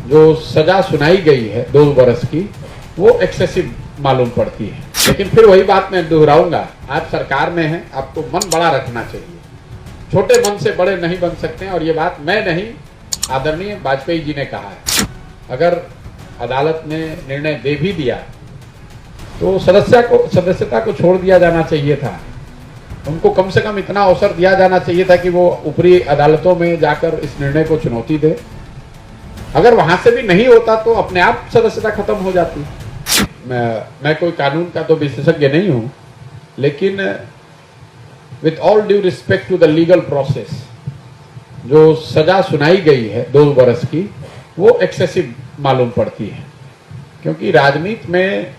जो सजा सुनाई गई है 2 बरस की, वो एक्सेसिव मालूम पड़ती है। लेकिन फिर वही बात मैं दोहराऊंगा, आप सरकार में हैं, आपको मन बड़ा रखना चाहिए। छोटे मन से बड़े नहीं बन सकते हैं, और ये बात मैं नहीं, आदरणीय वाजपेयी जी ने कहा है। अगर अदालत ने निर्णय दे भी दिया तो सदस्यता को छोड़ दिया जाना चाहिए था। उनको कम से कम इतना अवसर दिया जाना चाहिए था कि वो ऊपरी अदालतों में जाकर इस निर्णय को चुनौती दे। अगर वहां से भी नहीं होता तो अपने आप सदस्यता खत्म हो जाती। मैं कोई कानून का तो विशेषज्ञ नहीं हूं, लेकिन with all due respect to the legal process, जो सजा सुनाई गई है 2 बरस की, वो एक्सेसिव मालूम पड़ती है। क्योंकि राजनीति में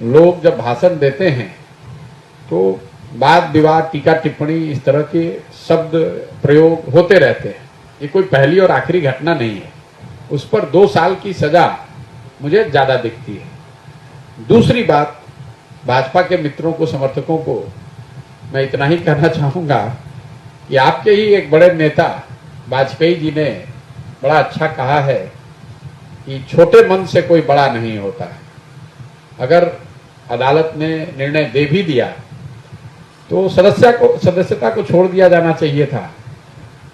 लोग जब भाषण देते हैं तो वाद विवाद, टीका टिप्पणी, इस तरह के शब्द प्रयोग होते रहते हैं। ये कोई पहली और आखिरी घटना नहीं है। उस पर 2 साल की सजा मुझे ज्यादा दिखती है। दूसरी बात, भाजपा के मित्रों को, समर्थकों को मैं इतना ही कहना चाहूंगा कि आपके ही एक बड़े नेता वाजपेयी जी ने बड़ा अच्छा कहा है कि छोटे मन से कोई बड़ा नहीं होता है। अगर अदालत ने निर्णय दे भी दिया तो सदस्यता को छोड़ दिया जाना चाहिए था।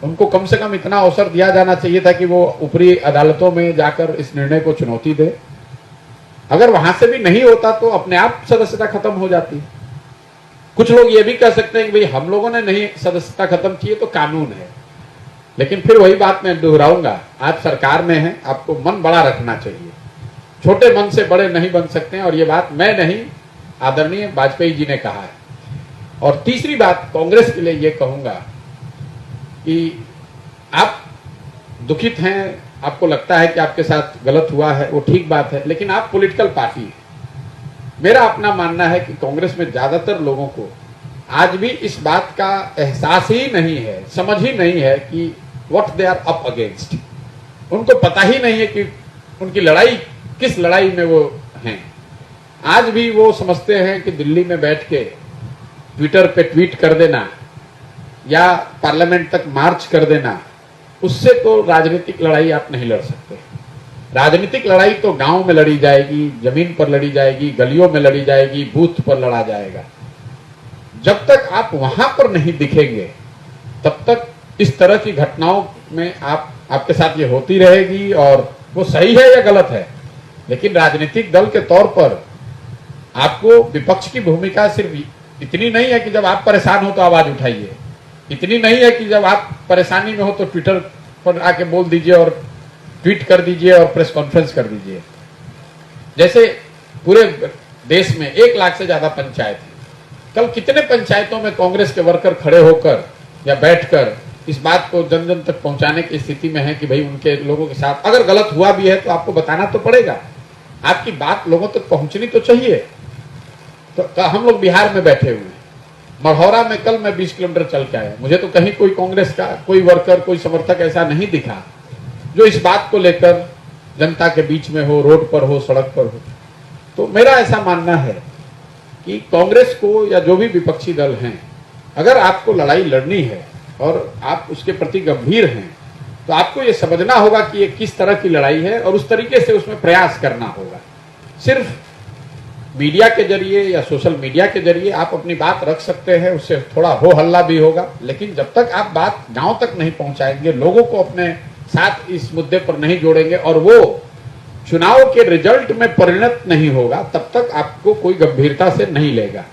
उनको कम से कम इतना अवसर दिया जाना चाहिए था कि वो ऊपरी अदालतों में जाकर इस निर्णय को चुनौती दे। अगर वहां से भी नहीं होता तो अपने आप सदस्यता खत्म हो जाती। कुछ लोग ये भी कह सकते हैं कि भाई हम लोगों ने नहीं सदस्यता खत्म की है तो कानून है। लेकिन फिर वही बात मैं दोहराऊंगा, आप सरकार में हैं, आपको मन बड़ा रखना चाहिए। छोटे मन से बड़े नहीं बन सकते हैं, और ये बात मैं नहीं, आदरणीय वाजपेयी जी ने कहा है। और तीसरी बात, कांग्रेस के लिए ये कहूंगा कि आप दुखित हैं, आपको लगता है कि आपके साथ गलत हुआ है, वो ठीक बात है, लेकिन आप पॉलिटिकल पार्टी हैं। मेरा अपना मानना है कि कांग्रेस में ज्यादातर लोगों को आज भी इस बात का एहसास ही नहीं है, समझ ही नहीं है कि what they are up against. उनको पता ही नहीं है कि उनकी लड़ाई किस लड़ाई में वो हैं। आज भी वो समझते हैं कि दिल्ली में बैठ के ट्विटर पे ट्वीट कर देना या पार्लियामेंट तक मार्च कर देना, उससे तो राजनीतिक लड़ाई आप नहीं लड़ सकते। राजनीतिक लड़ाई तो गांव में लड़ी जाएगी, जमीन पर लड़ी जाएगी, गलियों में लड़ी जाएगी, बूथ पर लड़ा जाएगा। जब तक आप वहां पर नहीं दिखेंगे तब तक इस तरह की घटनाओं में आपके साथ ये होती रहेगी, और वो सही है या गलत है। लेकिन राजनीतिक दल के तौर पर आपको विपक्ष की भूमिका सिर्फ इतनी नहीं है कि जब आप परेशान हो तो आवाज उठाइए, इतनी नहीं है कि जब आप परेशानी में हो तो ट्विटर पर आके बोल दीजिए और ट्वीट कर दीजिए और प्रेस कॉन्फ्रेंस कर दीजिए। जैसे पूरे देश में 1 लाख से ज्यादा पंचायत है। कल कितने पंचायतों में कांग्रेस के वर्कर खड़े होकर या बैठकर इस बात को जन जन तक पहुंचाने की स्थिति में है कि भाई उनके लोगों के साथ अगर गलत हुआ भी है तो आपको बताना तो पड़ेगा, आपकी बात लोगों तक पहुंचनी तो चाहिए। तो हम लोग बिहार में बैठे हुए हैं, मढ़ौरा में कल मैं 20 किलोमीटर चल के आया, मुझे तो कहीं कोई कांग्रेस का कोई वर्कर, कोई समर्थक ऐसा नहीं दिखा जो इस बात को लेकर जनता के बीच में हो, रोड पर हो, सड़क पर हो। तो मेरा ऐसा मानना है कि कांग्रेस को या जो भी विपक्षी दल हैं, अगर आपको लड़ाई लड़नी है और आप उसके प्रति गंभीर हैं तो आपको ये समझना होगा कि ये किस तरह की लड़ाई है और उस तरीके से उसमें प्रयास करना होगा। सिर्फ मीडिया के जरिए या सोशल मीडिया के जरिए आप अपनी बात रख सकते हैं, उससे थोड़ा हो हल्ला भी होगा, लेकिन जब तक आप बात गांव तक नहीं पहुंचाएंगे, लोगों को अपने साथ इस मुद्दे पर नहीं जोड़ेंगे और वो चुनाव के रिजल्ट में परिणत नहीं होगा, तब तक आपको कोई गंभीरता से नहीं लेगा।